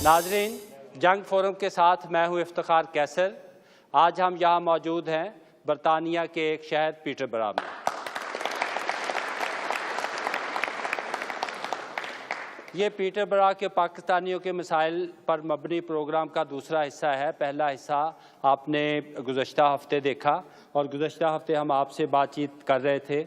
नाज़रीन, जंग फोरम के साथ मैं हूँ इफ्तिखार कैसर। आज हम यहाँ मौजूद हैं बरतानिया के एक शहर पीटरबरा में। ये पीटरबरा के पाकिस्तानियों के मसाइल पर मबनी प्रोग्राम का दूसरा हिस्सा है। पहला हिस्सा आपने गुज़श्ता हफ्ते देखा और गुज़श्ता हफ्ते हम आपसे बातचीत कर रहे थे।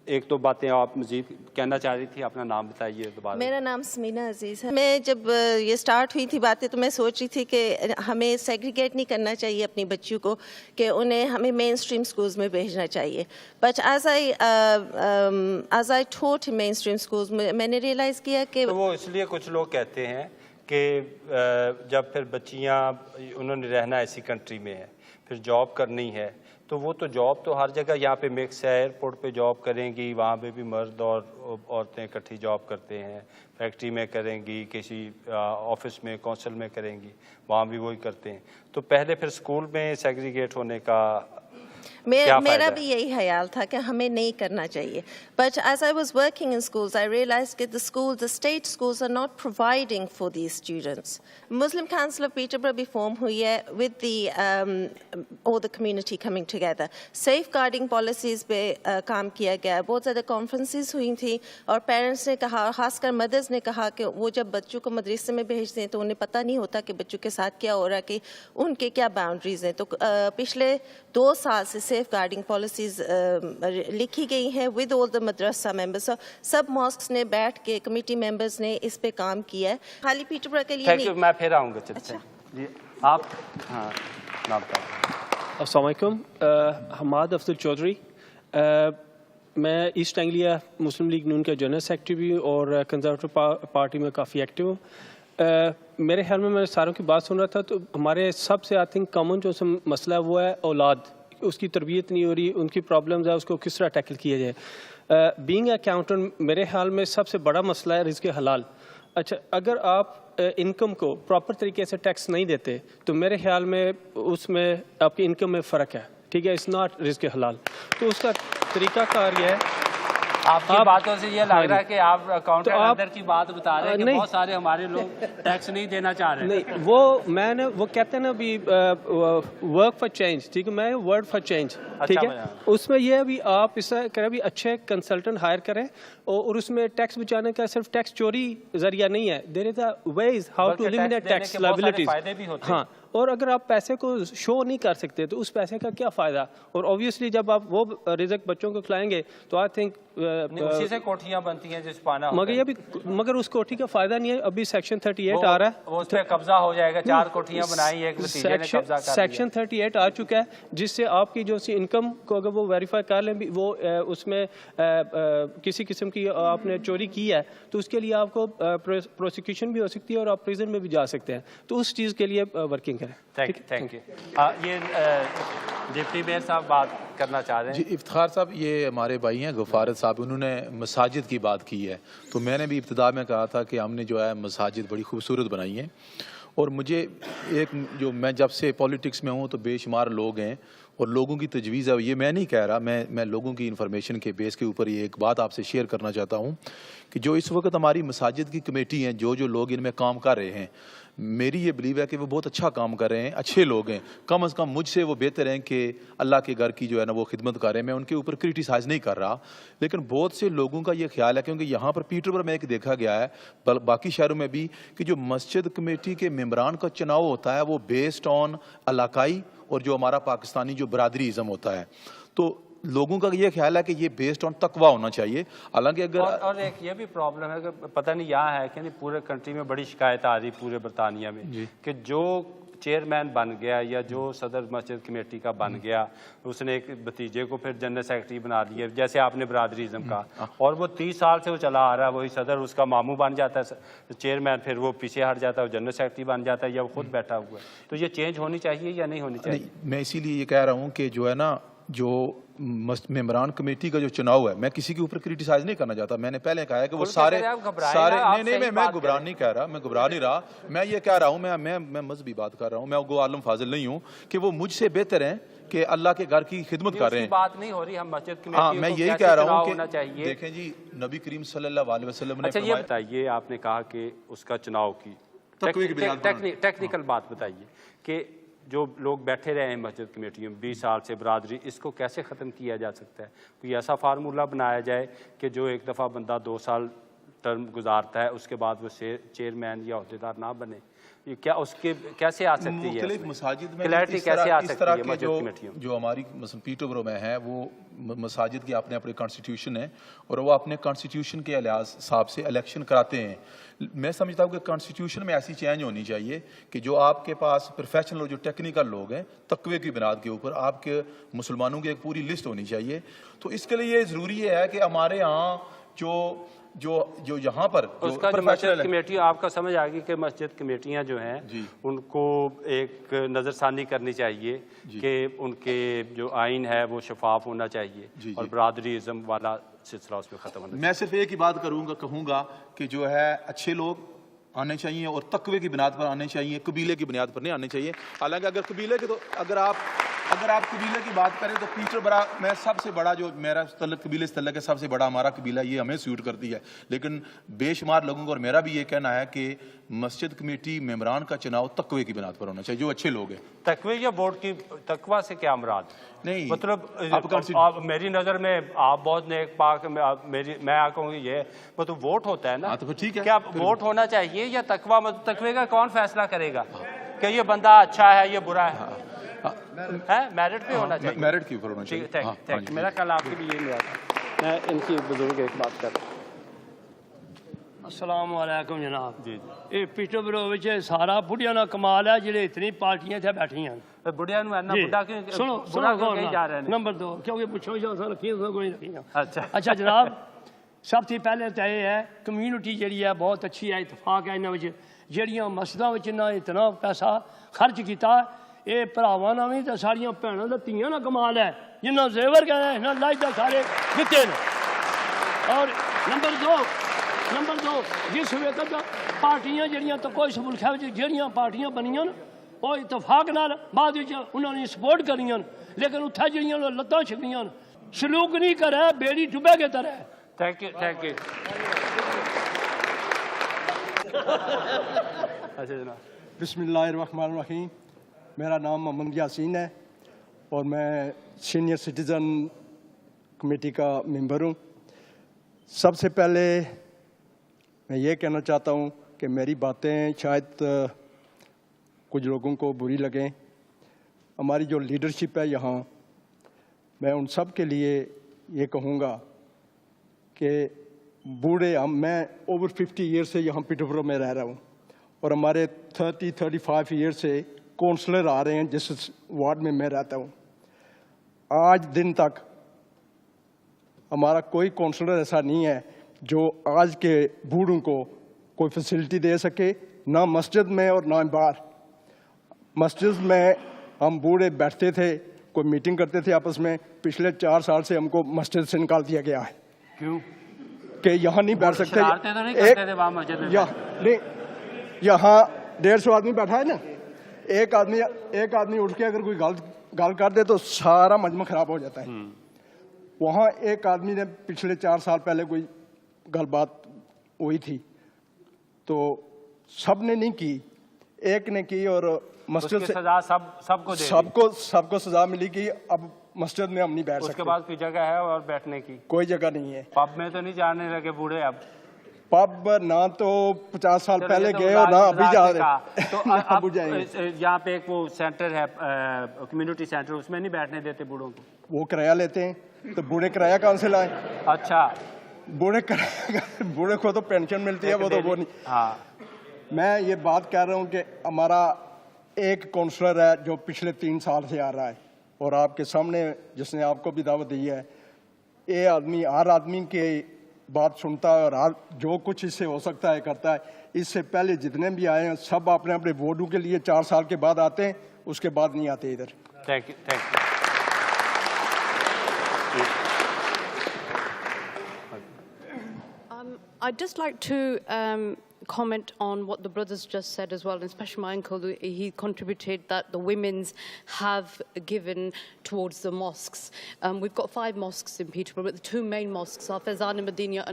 एक दो बातें आप मज़ीद कहना चाह रही थी, अपना नाम बताइए दोबारा। मेरा नाम स्मीना अजीज़ है। मैं जब ये स्टार्ट हुई थी बातें तो मैं सोच रही थी कि हमें सेग्रीगेट नहीं करना चाहिए अपनी बच्चियों को, कि उन्हें हमें मेन स्ट्रीम स्कूल्स में भेजना चाहिए। But as I taught mainstream schools में मैंने रियलाइज़ किया कि तो वो इसलिए कुछ लोग कहते हैं कि जब फिर बच्चियाँ उन्होंने रहना ऐसी कंट्री में है, फिर जॉब करनी है, तो वो तो जॉब तो हर जगह यहाँ पे मिक्स है। एयरपोर्ट पे जॉब करेंगी, वहाँ पे भी मर्द और औरतें इकट्ठी जॉब करते हैं। फैक्ट्री में करेंगी, किसी ऑफिस में कौंसल में करेंगी, वहाँ भी वही करते हैं। तो पहले फिर स्कूल में सेग्रीगेट होने का मेरा भी यही ख्याल था कि हमें नहीं करना चाहिए। But as I was working in schools I realised कि the state schools are not providing for these students. Muslim Council of Peterborough भी फॉर्म हुई है with the community coming together. Safeguarding policies पे काम किया गया है। बहुत ज़्यादा कॉन्फ्रेंसेस हुई थी और पेरेंट्स ने कहा, खासकर मदर्स ने कहा कि वो जब बच्चों को मदरसे में भेजते हैं तो उन्हें पता नहीं होता कि बच्चों के साथ क्या हो रहा है, कि उनके क्या बाउंड्रीज़ हैं। तो पिछले 2 साल से सेफ गार्डिंग पॉलिसीज लिखी गई हैं with all the Madrasa members. सब मॉस्क्स ने बैठ के कमेटी मेंबर्स ने इस पे काम किया है, खाली पीटरबरा के लिए नहीं। मैं फिर आऊँगा। अच्छा जी, आप हाँ नाम बताइए। अस्सलाम वालेकुम, हमाद अफजल चौधरी। मैं ईस्ट एंग्लिया मुस्लिम लीग नून का जनरल सेक्रेटरी भी और कंजर्वेटिव पार्टी में काफ़ी एक्टिव हूँ। मेरे ख्याल में मैं सारों की बात सुन रहा था तो हमारे सबसे आई थिंक कॉमन जो मसला है वो है औलाद, उसकी तरबियत नहीं हो रही, उनकी प्रॉब्लम्स है, उसको किस तरह टैकल किया जाए। बीइंग अकाउंटेंट मेरे ख्याल में सबसे बड़ा मसला है रिज़्क़ हलाल। अच्छा, अगर आप इनकम को प्रॉपर तरीके से टैक्स नहीं देते तो मेरे ख्याल में उसमें आपकी इनकम में फ़र्क है, ठीक है, इट्स नॉट रिज़्क़ हलाल। तो उसका तरीक़ाकार ये है, आपकी बातों से ये लग रहा है कि आप अकाउंटेंट अंदर की बात बता रहे हैं कि बहुत सारे हमारे लोग टैक्स नहीं देना चाह रहे। नहीं, वो कहते हैं ना अभी वर्क फॉर चेंज, ठीक है, मैं वर्ड फॉर चेंज, ठीक है। उसमें ये अभी आप इस तरह भी अच्छे कंसल्टेंट हायर करें और उसमें टैक्स बचाने का सिर्फ टैक्स चोरी जरिया नहीं है, there is a ways how to eliminate tax liabilities. हाँ, और अगर आप पैसे को शो नहीं कर सकते तो उस पैसे का क्या फ़ायदा। और ऑब्वियसली जब आप वो रिज़्क़ बच्चों को खिलाएंगे तो आई थिंक उसी से कोठियां बनती हैं जिस पाना मगर उस कोठी का फ़ायदा नहीं है। अभी सेक्शन 38 आ रहा है, वो उस पे कब्जा हो जाएगा। 4 कोठियां बनाई, एक भतीजे ने कब्जा कर लिया। सेक्शन 38 आ चुका है जिससे आपकी जो सी इनकम को अगर वो वेरीफाई कर लें, वो उसमें किसी किस्म की आपने चोरी की है तो उसके लिए आपको प्रोसिक्यूशन भी हो सकती है और आप प्रिजन में भी जा सकते हैं। तो उस चीज़ के लिए वर्किंग करें। Thank you. ये डिप्टी मेयर साहब बात करना चाह रहे हैं। जी, इफ्तिखार साहब, ये हमारे भाई हैं गफ़ारत साहब, उन्होंने मसाजिद की बात की है। तो मैंने भी इब्तिदा में कहा था कि हमने जो है मसाजिद बड़ी खूबसूरत बनाई हैं। और मुझे जो मैं जब से पॉलिटिक्स में हूँ तो बेशुमार लोग हैं और लोगों की तजवीज़ है, ये मैं नहीं कह रहा, मैं लोगों की इन्फॉर्मेशन के बेस के ऊपर ये एक बात आपसे शेयर करना चाहता हूँ कि जो इस वक्त हमारी मसाजिद की कमेटी हैं, जो लोग इनमें काम कर रहे हैं, मेरी ये बिलीव है कि वो बहुत अच्छा काम कर रहे हैं, अच्छे लोग हैं। कम से कम मुझसे वो बेहतर हैं कि अल्लाह के घर की जो है ना वो खिदमत कर रहे हैं। मैं उनके ऊपर क्रिटिसाइज़ नहीं कर रहा, लेकिन बहुत से लोगों का ये ख्याल है, क्योंकि यहाँ पर पीटरबरा में एक देखा गया है, बाकी शहरों में भी, कि जो मस्जिद कमेटी के मेम्बरान का चुनाव होता है वो बेस्ड ऑन इलाकाई और जो हमारा पाकिस्तानी जो बरादरीज़म होता है, तो लोगों का ये ख्याल है कि ये बेस्ड ऑन तकवा होना चाहिए। हालांकि अगर और एक ये भी प्रॉब्लम है कि पता नहीं यहाँ है कि नहीं, पूरे कंट्री में बड़ी शिकायत आ रही पूरे बरतानिया में कि जो चेयरमैन बन गया या जो सदर मस्जिद कमेटी का बन गया, उसने एक भतीजे को फिर जनरल सेक्रेटरी बना दिया, जैसे आपने बरादरीज़म का, और वो 30 साल से वो चला आ रहा है, वही सदर उसका मामू बन जाता है चेयरमैन, फिर वो पीछे हट जाता है, वो जनरल सेक्रेटरी बन जाता है या वो खुद बैठा हुआ है। तो ये चेंज होनी चाहिए या नहीं होनी चाहिए? मैं इसीलिए ये कह रहा हूँ कि जो है ना, जो मेम्बरान कमेटी का जो चुनाव है, मैं किसी के ऊपर क्रिटिसाइज नहीं करना चाहता। मैंने पहले कहा है कि वो सारे नहीं, मैं गुबराह नहीं कह रहा, मैं गुबराह नहीं रहा। मैं ये कह रहा हूँ, मैं मजहबी बात कर रहा हूँ, मैं गो आलम फाजिल नहीं हूँ कि वो मुझसे बेहतर हैं कि अल्लाह के घर की खिदमत कर रहे हैं। बात नहीं हो रही, हम मस्जिद कमेटी हाँ, मैं यही कह रहा हूँ कि देखें जी, नबी करीम सल्लल्लाहु अलैहि वसल्लम ने अच्छा ये बताइए, आपने कहा कि उसका चुनाव की تقوی کی بنیاد پر ٹیکنیکل بات بتائیے کہ جو لوگ بیٹھے رہے ہیں مسجد کمیٹیوں میں 20 سال سے برادری، اس کو کیسے ختم کیا جا سکتا ہے؟ کوئی ایسا فارمولہ بنایا جائے کہ جو ایک دفعہ بندہ 2 سال ٹرم گزارتا ہے اس کے بعد وہ چیئرمین یا عہدیدار نہ بنے، یہ کیا اس کے کیسے آ سکتی ہے؟ مختلف مساجد میں کلیئرٹی کیسے آ سکتی ہے مسجد کمیٹیوں؟ جو ہماری مثلا پیٹربرو میں ہے وہ مساجد کے اپنے اپنے کانسٹیٹیوشن ہے اور وہ اپنے کانسٹیٹیوشن کے حساب سے الیکشن کراتے ہیں. میں سمجھتا ہوں کہ کانسٹیٹیوشن میں ایسی چینج ہونی چاہیے کہ جو آپ کے پاس پروفیشنل جو ٹیکنیکل لوگ ہیں تقوی کی بنیاد کے اوپر آپ کے مسلمانوں کی ایک پوری لسٹ ہونی چاہیے. تو اس کے لیے یہ ضروری ہے کہ ہمارے ہاں جو یہاں پر اس کا جو مسجد کمیٹی آپ کا سمجھ آ گئی کہ مسجد کمیٹیاں جو ہیں ان کو ایک نظر ثانی کرنی چاہیے کہ ان کے جو آئین ہے وہ شفاف ہونا چاہیے اور برادری ازم والا سلسلہ اس میں ختم ہونا چاہیے. میں صرف ایک ہی بات کہوں گا کہ جو ہے اچھے لوگ آنے چاہیے اور تقوی کی بنیاد پر آنے چاہیے، قبیلے کی بنیاد پر نہیں آنے چاہیے. حالانکہ اگر قبیلے کے تو اگر آپ قبیلے کی بات کریں تو پیٹر برا میں سب سے بڑا جو میرا قبیلے سے تعلق ہے سب سے بڑا ہمارا قبیلہ یہ ہمیں سیوٹ کرتی ہے. لیکن بے شمار لوگوں کو اور میرا بھی یہ کہنا ہے کہ مسجد کمیٹی ممبران کا چناؤ تقوی کی بنیاد پر ہونا چاہیے جو اچھے لوگ ہیں. تقوی یا ووٹ کی تقوی سے کیا مراد؟ نہیں مطلب میری نظر میں آپ بہت نیک پاک، میں کہوں گی یہ مطلب ووٹ ہوتا ہے نا، تو ٹھیک ہے کیا ووٹ ہونا چاہیے یا تقوی؟ مطلب تقوی کا کون فیصلہ کرے گا کہ یہ بندہ اچھا ہے یہ برا ہے؟ میرٹ پہ ہونا چاہیے، میرٹ کے اوپر ہونا چاہیے. میرا کل آپ کے بھی یہی میرا تھا. میں ان کی بزرگ ایک بات کر رہا ہوں. السلام علیکم جناب. یہ پیٹربرو سارا بڑھیا نا کمال ہے جڑے اتنی پارٹیاں اتنے بیٹھی ہیں. بڑھیا نمبر 2 کیونکہ پوچھو رکھی. اچھا جناب، سب سے پہلے تو یہ ہے کمیونٹی جیڑی ہے بہت اچھی ہے، اتفاق ہے انہوں جہاں مسجدوں اتنا پیسہ خرچ کیتا یہ بھراواں نہ بھی تو ساڑیاں بھنوں کا تیاں نہ کمال ہے جنہوں زیور کہنا ہے لائٹ سارے دیتے ہیں. اور نمبر 2 جس وقت پارٹیاں جہاں تو کوئی ملک ہے جہاں پارٹیاں بنیاں وہ اتفاق نال بعد انہوں نے سپورٹ کریاں لیکن اتنے جہاں لتاں چھکیاں سلوک نہیں کرے بیڑی ڈبے کے طرح. Thank you. اچھا جناب. بسم اللہ الرحمن الرحیم. میرا نام محمد یاسین ہے اور میں سینئر سٹیزن کمیٹی کا ممبر ہوں. سب سے پہلے میں یہ کہنا چاہتا ہوں کہ میری باتیں شاید کچھ لوگوں کو بری لگیں. ہماری جو لیڈرشپ ہے یہاں، میں ان سب کے لیے یہ کہوں گا کہ بوڑھے میں اوور 50 ایئر سے یہاں پیٹربرو میں رہ رہا ہوں اور ہمارے 35 ایئر سے کونسلر آ رہے ہیں جس وارڈ میں رہتا ہوں. آج دن تک ہمارا کوئی کونسلر ایسا نہیں ہے جو آج کے بوڑھوں کو کوئی فیسلٹی دے سکے، نہ مسجد میں اور نہ باہر. مسجد میں ہم بوڑھے بیٹھتے تھے، کوئی میٹنگ کرتے تھے آپس میں. پچھلے 4 سال سے ہم کو مسجد سے نکال دیا گیا ہے. کیوں؟ کہ یہاں نہیں بیٹھ سکتے. نہیں، یہاں 150 آدمی بیٹھا ہے نا، ایک آدمی اٹھ کے اگر کوئی گال کر دے تو سارا مجمع خراب ہو جاتا ہے. وہاں ایک آدمی نے پچھلے 4 سال پہلے کوئی گل بات ہوئی تھی تو سب نے نہیں کی، ایک نے کی اور مسجد سے سب کو سزا ملی کہ اب مسجد میں ہم نہیں بیٹھ سکتے. اس کے بعد کوئی جگہ ہے اور بیٹھنے کی؟ کوئی جگہ نہیں ہے. پب میں تو نہیں جانے لگے بوڑھے اب؟ پب نہ تو 50 سال پہلے گئے اور نہ ابھی جا رہے. تو یہاں پہ ایک وہ سینٹر ہے کمیونٹی سینٹر، اس میں نہیں بیٹھنے دیتے بوڑھوں کو؟ وہ کرایہ لیتے ہیں تو بوڑھے کرایہ کہاں سے لائیں؟ اچھا، بوڑھے کو تو پینشن ملتی ہے، وہ تو وہ نہیں. ہاں، میں یہ بات کہہ رہا ہوں کہ ہمارا ایک کونسلر ہے جو پچھلے 3 سال سے آ رہا ہے اور آپ کے سامنے جس نے آپ کو بھی دعوت دی ہے. یہ آدمی ہر آدمی کی بات سنتا ہے اور جو کچھ اس سے ہو سکتا ہے کرتا ہے. اس سے پہلے جتنے بھی آئے ہیں سب اپنے اپنے ووٹوں کے لیے 4 سال کے بعد آتے ہیں، اس کے بعد نہیں آتے ادھر. Thank you. I'd just like to comment on what the brothers just said as well, and especially my uncle. He contributed that the women's have given towards the mosques. We've got 5 mosques in Peterborough, but the 2 main mosques are Faizan-e Medina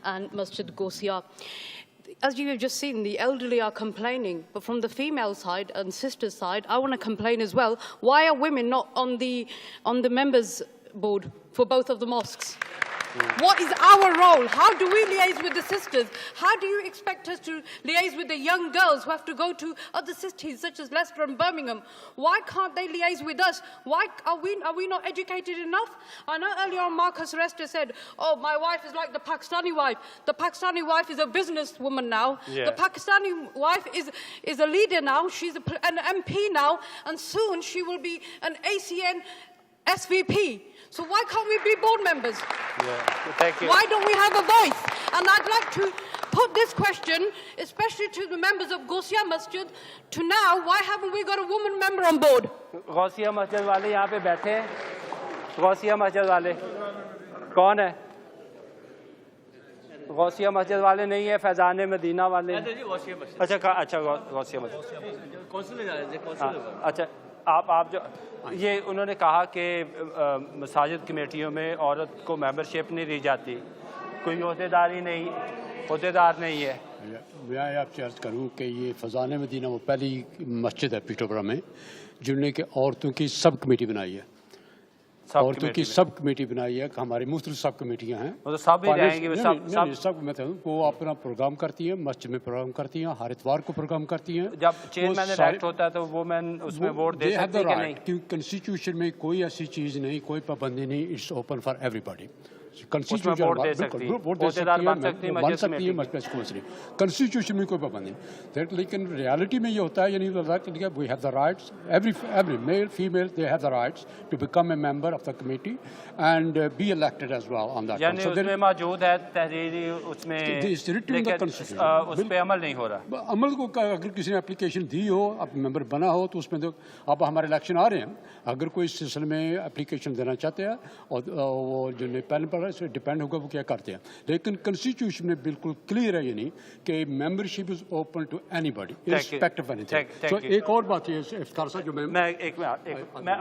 and Masjid Ghosia. as you have just seen, the elderly are complaining, but from the female side and sisters' side, I want to complain as well. Why are women not on the members' board for both of the mosques? What is our role? How do we liaise with the sisters? How do you expect us to liaise with the young girls who have to go to other cities such as Leicester and Birmingham? Why can't they liaise with us? Why are we not educated enough? I know earlier on Marcus Rester said, oh, my wife is like the Pakistani wife. The Pakistani wife is a businesswoman now. Yeah. The Pakistani wife is a leader now. She's an MP now. And soon she will be an ACN SVP. So why can't we be board members? Yeah. Thank you. Why don't we have a voice? And I'd like to put this question, especially to the members of Gausiya Masjid, to now, why haven't we got a woman member on board? Ghousia मस्जिद वाले यहाँ पे बैठे हैं. गौसिया मस्जिद वाले कौन है? गौसिया मस्जिद वाले नहीं है, फैजान मदीना वाले. अच्छा गौसिया मस्जिद. अच्छा आप जो ये उन्होंने कहा कि मसाजिद कमेटियों में औरत को मेंबरशिप नहीं दी जाती, कोई अहदेदार नहीं है. मैं आपसे अर्ज़ करूँ कि ये फ़ज़ान मदीना वो पहली मस्जिद है पीटरबरा में जिन्होंने कि औरतों की सब कमेटी बनाई है. औरतों की सब कमेटी बनाई है. हमारी मुख्तलिफ सब कमेटियाँ हैं. वो तो सब ही रहेंगे. सब मैं वो अपना प्रोग्राम करती हैं, मस्जिद में प्रोग्राम करती हैं, हर इतवार को प्रोग्राम करती हैं. जब चेयरमैन इलेक्ट होता है तो वो मैं उसमें वोट दे सकती है कि नहीं? क्योंकि कॉन्स्टिट्यूशन में कोई ऐसी चीज़ नहीं, कोई पाबंदी नहीं. It's open for everybody. Constitution vote दे सकती है, बन सकती है कॉन्स्टिट्यूशन में कोई पाबंदी नहीं. लेकिन रियलिटी में ये होता है, यानी we have the rights, every male female they have the rights to become a member of the committee and be elected as well on that. यानी उसमें मौजूद है तहरीरी, उसमें लेकिन उस पे अमल नहीं हो रहा. अमल को अगर किसी ने एप्लीकेशन दी हो, अब मेंबर बना हो, तो उसमें तो अब हमारे इलेक्शन आ रहे हैं, अगर कोई इस सिलसिले में एप्लीकेशन देना चाहते हैं और वो जो पैनल पर से डिपेंड होगा वो क्या करते हैं. लेकिन कॉन्स्टिट्यूशन में बिल्कुल क्लियर है, ये नहीं कि membership is open to anybody irrespective of anything. तो एक और बात ये इफ्तार साहब जो मैं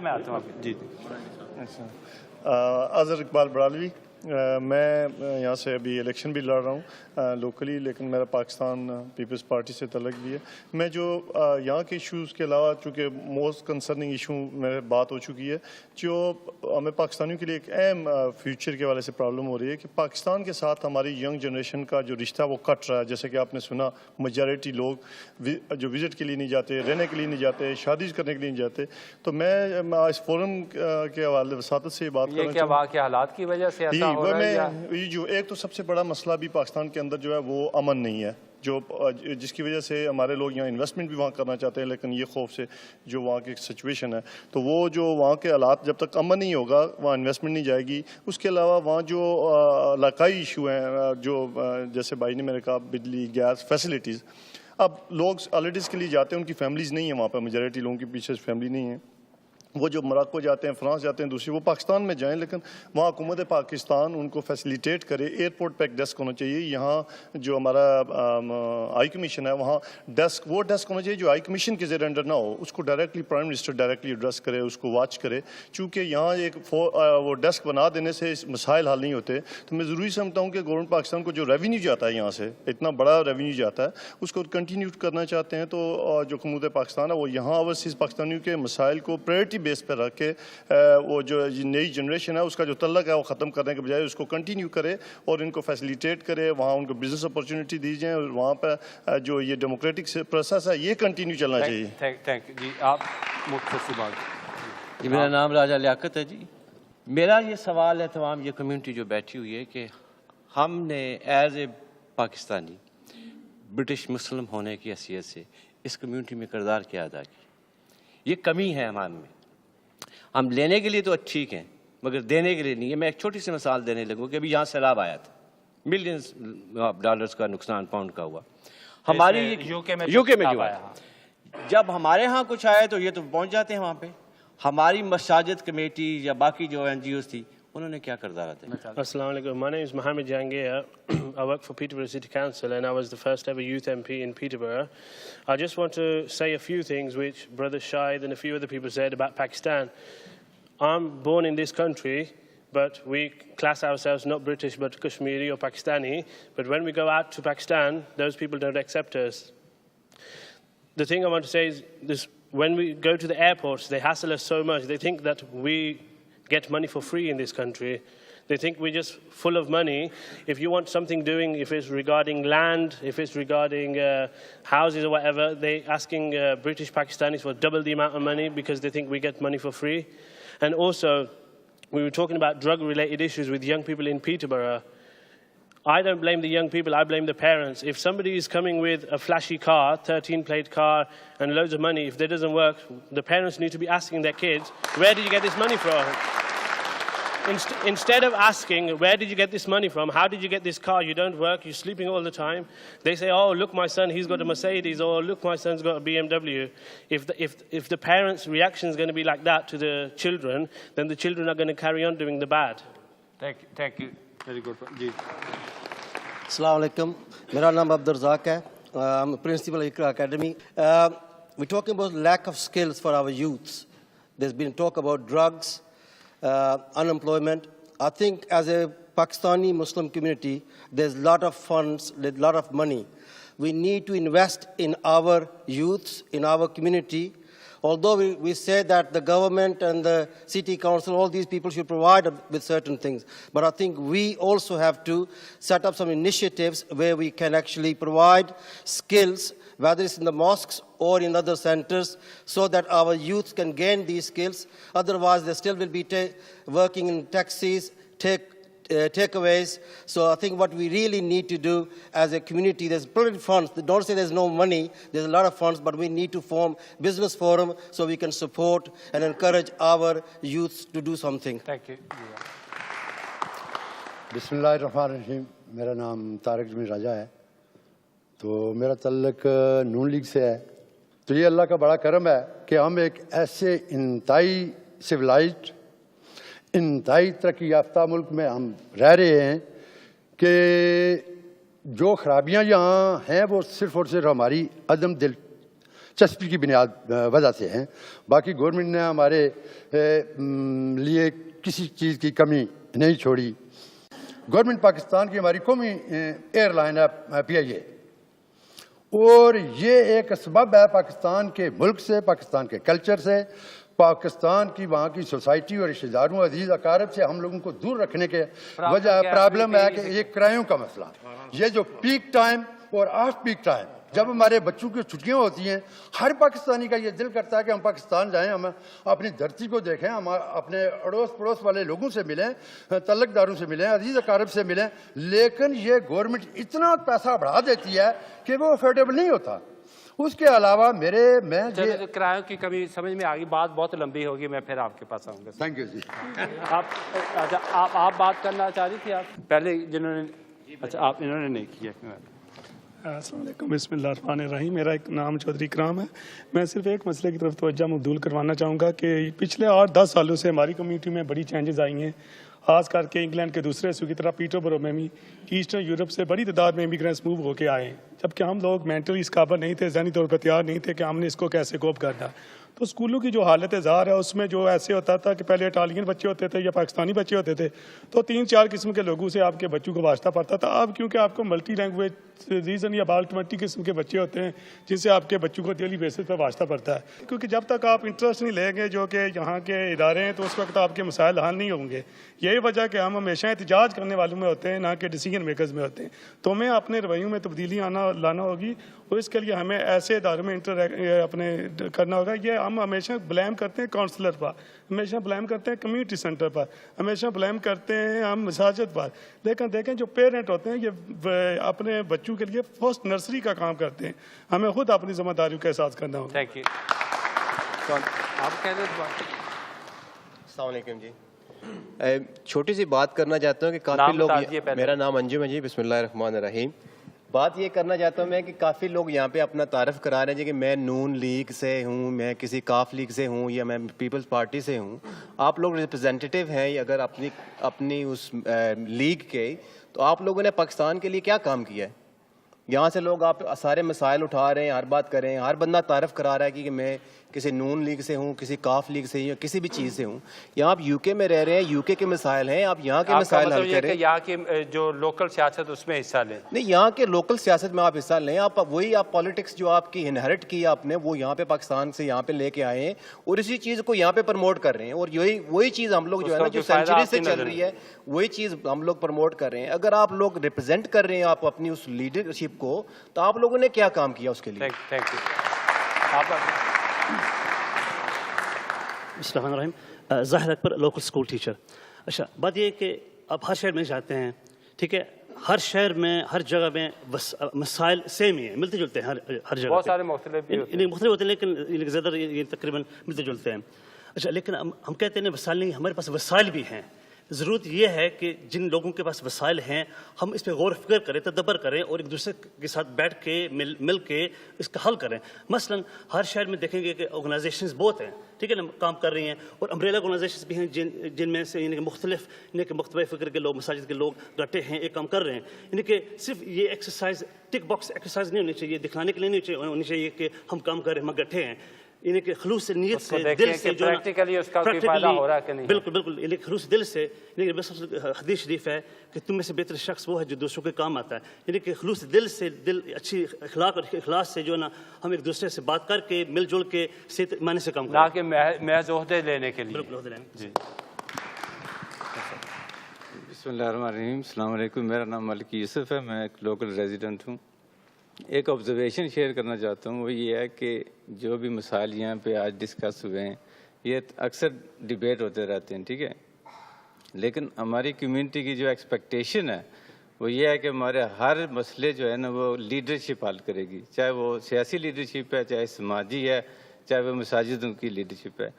आता हूँ. जी अजहर इकबाल बरालवी. मैं यहाँ से अभी इलेक्शन भी लड़ रहा हूँ लोकली, लेकिन मेरा पाकिस्तान पीपल्स पार्टी से तल्लुक़ भी है. मैं जो यहाँ के इश्यूज़ के अलावा, चूँकि मोस्ट कंसर्निंग इशू में बात हो चुकी है, जो हमें पाकिस्तानियों के लिए एक अहम फ्यूचर के वाले से प्रॉब्लम हो रही है कि पाकिस्तान के साथ हमारी यंग जनरेशन का जो रिश्ता वो कट रहा है. जैसे कि आपने सुना, मेजॉरिटी लोग जो विज़िट के लिए नहीं जाते, रहने के लिए नहीं जाते, शादी करने के लिए नहीं जाते. तो मैं इस फोरम के हवाले वसातत से बात करना चाहूँ कि हालात की वजह से ऐसा हो रहा है. ये जो एक तो सबसे बड़ा मसला भी पाकिस्तान के अंदर जो है वो अमन नहीं है, जिसकी वजह से हमारे लोग यहाँ इन्वेस्टमेंट भी वहाँ करना चाहते हैं, लेकिन ये खौफ से जो वहाँ की सिचुएशन है, तो वो जो वहाँ के हालात, जब तक अमन नहीं होगा वहाँ इन्वेस्टमेंट नहीं जाएगी. उसके अलावा वहाँ जो इलाकाई इशू हैं, जो जैसे भाई ने मैंने कहा, बिजली, गैस, फैसिलिटीज़. अब लोग हॉलीडेज़ के लिए जाते हैं, उनकी फैमिलीज़ नहीं है वहाँ पर, मेजॉरिटी लोगों के पीछे फैमिली नहीं है. वो जो मोरक्को जाते हैं, फ्रांस जाते हैं, दूसरी वो पाकिस्तान में जाएं, लेकिन वहाँ हुकूमत पाकिस्तान उनको फैसिलिटेट करे. एयरपोर्ट पे एक डेस्क होना चाहिए. यहाँ जो हमारा हाई कमीशन है, वहाँ वो डेस्क होना चाहिए जो हाई कमीशन के ज़ेर अंडर ना हो. उसको directly prime minister directly address करे, उसको वॉच करे. चूँकि यहाँ एक वो डेस्क बना देने से मसाइल हल नहीं होते. तो मैं ज़रूरी समझता हूँ कि गवर्नमेंट पाकिस्तान को जो रेवेन्यू जाता है यहाँ से, इतना बड़ा रेवेन्यू जाता है, उसको कंटिन्यू करना चाहते हैं. तो जो हुकूमत पाकिस्तान है वो यहाँ ओवरसीज़ पाकिस्तानियों के मसाइल को प्रायोरिटी बेस पर रख के वो जो नई जनरेशन है उसका जो तल्लक है वो ख़त्म करने के बजाय उसको कंटिन्यू करे और इनको फैसिलिटेट करे, वहाँ उनको बिजनेस अपॉर्चुनिटी दी जाए, और वहाँ पर जो ये डेमोक्रेटिक प्रोसेस है ये कंटिन्यू चलना चाहिए. थैंक यू जी. आप मुख्तसर बात. जी, मेरा नाम राजा लियाकत है जी. मेरा ये सवाल है तमाम ये कम्युनिटी जो बैठी हुई है कि हमने एज ए पाकिस्तानी ब्रिटिश मुस्लिम होने की हैसियत से इस कम्युनिटी में किरदार क्या अदा किया. ये कमी है हमारे में. हम लेने के लिए तो ठीक हैं मगर देने के लिए नहीं है. मैं एक छोटी सी मिसाल देने लगूँ कि अभी यहाँ सैलाब आया था, मिलियंस डॉलर्स का नुकसान पाउंड का हुआ. हमारी यूके में जो आया, जब हमारे यहाँ कुछ आया तो ये तो पहुँच जाते हैं वहाँ पे. हमारी मसाजिद कमेटी या बाकी जो NGOs थी उन्होंने क्या किरदार अदा. Assalamu alaikum. My name is Mohammed Jahangir. I work for Peterborough City Council and I was the first ever youth MP in Peterborough. I just want to say a few things which Brother Shahid and a few other people said about Pakistan. I'm born in this country, but we class ourselves not British but Kashmiri or Pakistani. But when we go out to Pakistan, those people don't accept us. The thing I want to say is this: when we go to the airports, they hassle us so much. They think that we get money for free in this country. They think we're just full of money. If you want something doing, if it's regarding land, if it's regarding houses or whatever, they're asking British Pakistanis for double the amount of money because they think we get money for free. And also, we were talking about drug-related issues with young people in Peterborough. I don't blame the young people, I blame the parents. If somebody is coming with a flashy car, 13-plate car, and loads of money, if that doesn't work, the parents need to be asking their kids, where did you get this money from? Instead of asking, where did you get this money from? How did you get this car? You don't work, you're sleeping all the time. They say, oh, look, my son, he's got a Mercedes, or look, my son's got a BMW. If the parents' reaction is going to be like that to the children, then the children are going to carry on doing the bad. Thank you. Very good. Ji. Assalamu alaikum. Mera naam Abdurrazak hai. I'm a principal of Iqra Academy. We're talking about lack of skills for our youths. There's been talk about drugs, unemployment. I think as a Pakistani Muslim community, there's a lot of funds, a lot of money. We need to invest in our youths, in our community. Although we say that the government and the city council, all these people should provide with certain things. But I think we also have to set up some initiatives where we can actually provide skills, whether it's in the mosques or in other centers, so that our youth can gain these skills. Otherwise, they still will be working in taxis, takeaways. So I think what we really need to do as a community, there's plenty of funds. Don't say there's no money. There's a lot of funds, but we need to form business forum so we can support and encourage our youth to do something. Thank you. बिस्मिल्लाहिर्रहमानिर्रहीम मेरा नाम तारिक जमीर राजा है तो मेरा तल्लक नून league से है तो ये अल्लाह का बड़ा करम है कि हम एक ऐसे इंतहाई सिविलाइज्ड इंतहाई तरक्की याफ्ता मुल्क में हम रह रहे हैं कि जो खराबियां यहाँ हैं वो सिर्फ और सिर्फ हमारी अदम दिलचस्पी की बुनियाद वजह से हैं बाकी गवर्नमेंट ने हमारे लिए किसी चीज़ की कमी नहीं छोड़ी गवर्नमेंट पाकिस्तान की हमारी कौमी एयरलाइन है PIA और ये एक सबब है पाकिस्तान के मुल्क से पाकिस्तान के कल्चर से पाकिस्तान की वहाँ की सोसाइटी और रिश्तेदारों अजीज अकारब से हम लोगों को दूर रखने के वजह प्रॉब्लम है कि ये किरायों का मसला ये जो पीक टाइम और ऑफ पीक टाइम जब हमारे बच्चों की छुट्टियां होती हैं हर पाकिस्तानी का ये दिल करता है कि हम पाकिस्तान जाएं हम अपनी धरती को देखें हम अपने अड़ोस पड़ोस वाले लोगों से मिलें तल्लकदारों से मिलें अजीज अकारब से मिलें लेकिन ये गवर्नमेंट इतना पैसा बढ़ा देती है कि वो अफोर्डेबल नहीं होता उसके अलावा मैं चलो तो किरायों की कमी समझ में आ गई बात बहुत लंबी होगी मैं फिर आपके पास आऊँगा थैंक यू जी आप बात करना चाह रही थी आप पहले जिन्होंने अच्छा आप इन्होंने नहीं किया अस्सलाम वालेकुम बिस्मिल्लाहिर्रहमानिर्रहीम मेरा एक नाम चौधरी इकराम है मैं सिर्फ एक मसले की तरफ तवज्जो मबदूल करवाना चाहूँगा कि पिछले 8-10 सालों से हमारी कम्युनिटी में बड़ी चेंजेस आई हैं खास करके इंग्लैंड के दूसरे हिस्सों की तरह पीटरबरो में भी ईस्टर्न यूरोप से बड़ी तादाद में इमिग्रेंट्स मूव होकर आए हैं जबकि हम लोग मेंटली इस काबिल नहीं थे ज़हनी तौर पर तैयार नहीं थे कि हमने इसको कैसे कोप करना तो स्कूलों की जो हालत ज़ाहिर है उसमें जो ऐसे होता था कि पहले इटालियन बच्चे होते थे या पाकिस्तानी बच्चे होते थे तो 3-4 किस्म के लोगों से आपके बच्चों को वास्ता पड़ता था अब क्योंकि आपको मल्टी लैंग्वेज रीज़न या बाल 20 किस्म के बच्चे होते हैं जिनसे आपके बच्चों को डेली बेसिस पर वास्ता पड़ता है क्योंकि जब तक आप इंटरेस्ट नहीं लेंगे जो कि यहाँ के इदारे हैं तो उस वक्त आपके मसाइल हल नहीं होंगे यही वजह कि हम हमेशा एहतजाज करने वालों में होते हैं ना कि डिसीजन मेकर्स में होते हैं तो हमें अपने रवैयों में तब्दीली लाना होगी और इसके लिए हमें ऐसे इदारों में अपने करना होगा ये हम हमेशा ब्लेम करते हैं काउंसलर पर हमेशा ब्लेम करते हैं कम्युनिटी सेंटर पर हमेशा ब्लेम करते हैं हम मसाजिद पर लेकिन देखें जो पेरेंट होते हैं ये अपने बच्चों के लिए फर्स्ट नर्सरी का काम करते हैं हमें खुद अपनी जिम्मेदारियों का एहसास करना होगा थैंक यू आप कह रहे थे अस्सलाम वालेकुम जी छोटी सी बात करना चाहता हूँ कि काफ़ी लोग मेरा नाम अंजुम है जी बिस्मिल्लाहिर्रहमानिर्रहीम बात ये करना चाहता हूँ मैं कि काफ़ी लोग यहाँ पे अपना तारफ़ करा रहे हैं कि मैं नून लीग से हूँ मैं किसी काफ लीग से हूँ या मैं पीपल्स पार्टी से हूँ आप लोग रिप्रेजेंटेटिव हैं अगर अपनी उस लीग के तो आप लोगों ने पाकिस्तान के लिए क्या काम किया है यहाँ से लोग आप सारे मसाइल उठा रहे हैं, हर बात कर रहे हैं, हर बंदा तारफ़ करा रहा है कि मैं किसी नून लीग से हूँ, किसी काफ लीग से हूँ, या किसी भी चीज़ से हूँ। यहाँ आप यूके में रह रहे हैं, यूके के मसाइल हैं, आप यहाँ के मसाइल हल करें। यहाँ की जो लोकल सियासत उसमें हिस्सा लें। नहीं, यहाँ के लोकल सियासत में आप हिस्सा लें। आप पॉलिटिक्स जो आपकी इनहेरिट की आपने, वो यहाँ पे पाकिस्तान से यहाँ पे लेके आए हैं और इसी चीज़ को यहाँ पे प्रमोट कर रहे हैं। और वही चीज़ हम लोग जो है ना, जो सेंचुरी से चल रही है, वही चीज़ हम लोग प्रमोट कर रहे हैं। अगर आप लोग रिप्रेजेंट कर रहे हैं आप अपनी उस लीडरशिप को, तो आप लोगों ने क्या काम किया उसके लिए? Thank you. बिस्मिल्लाहिर्रहमानिर्रहीम। ज़ाहिर अकबर, लोकल स्कूल टीचर। अच्छा, बात ये है कि आप हर शहर में जाते हैं, ठीक है, हर शहर में हर जगह में मसाइल सेम ही हैं, मिलते जुलते हैं हर जगह। बहुत सारे मुख्तलिफ होते हैं, लेकिन ज़्यादा ये तकरीबन मिलते जुलते हैं। अच्छा, लेकिन हम कहते हैं वसाइल नहीं, हमारे पास वसाइल भी हैं। ज़रूरत यह है कि जिन लोगों के पास वसाइल हैं, हम इस पर गौर फिक्र करें, तदब्बर करें और एक दूसरे के साथ बैठ के मिल के इसका हल करें। मसलन हर शहर में देखेंगे कि ऑर्गेनाइजेशंस बहुत हैं, ठीक है ना, काम कर रही हैं, और अम्ब्रेला ऑर्गेनाइजेशंस भी हैं जिनमें से यानी कि मुख्तलिफ फ़िक्र के लोग, मसाजिद के लोग डटे हैं, एक काम कर रहे हैं। यानी कि सिर्फ ये एक्सरसाइज टिक बॉक्स एक्सरसाइज नहीं होनी चाहिए, दिखाने के लिए नहीं होनी चाहिए कि हम काम कर रहे हैं, हम गठे हैं। यानी कि खलूस से, नीयत से, दिल से जो प्रैक्टिकली उसका कोई फायदा हो रहा है कि नहीं? बिल्कुल बिल्कुल, यानी खलूस दिल से। लेकिन बस हदीस शरीफ है कि तुम में से बेहतर शख्स वो है जो दूसरों के काम आता है। यानी कि खलूस दिल से, अच्छी अखलाक और इखलास से जो है ना, हम एक दूसरे से बात करके मिलजुल के सेहत माने से काम करें, ना कि महज ओहदे लेने के लिए। बिल्कुल ओहदे लेने। जी। बिस्मिल्लाहिर्रहमानिर्रहीम, अस्सलाम वालेकुम। मेरा नाम मलिक यूसुफ है, मैं एक लोकल रेजिडेंट हूँ। एक ऑब्जर्वेशन शेयर करना चाहता हूँ, वो ये है कि जो भी मसाइल यहाँ पे आज डिस्कस हुए हैं, ये अक्सर डिबेट होते रहते हैं, ठीक है, लेकिन हमारी कम्युनिटी की जो एक्सपेक्टेशन है वो ये है कि हमारे हर मसले जो है ना, वो लीडरशिप हल करेगी, चाहे वो सियासी लीडरशिप है, चाहे समाजी है, चाहे वो मसाजिदों की लीडरशिप है।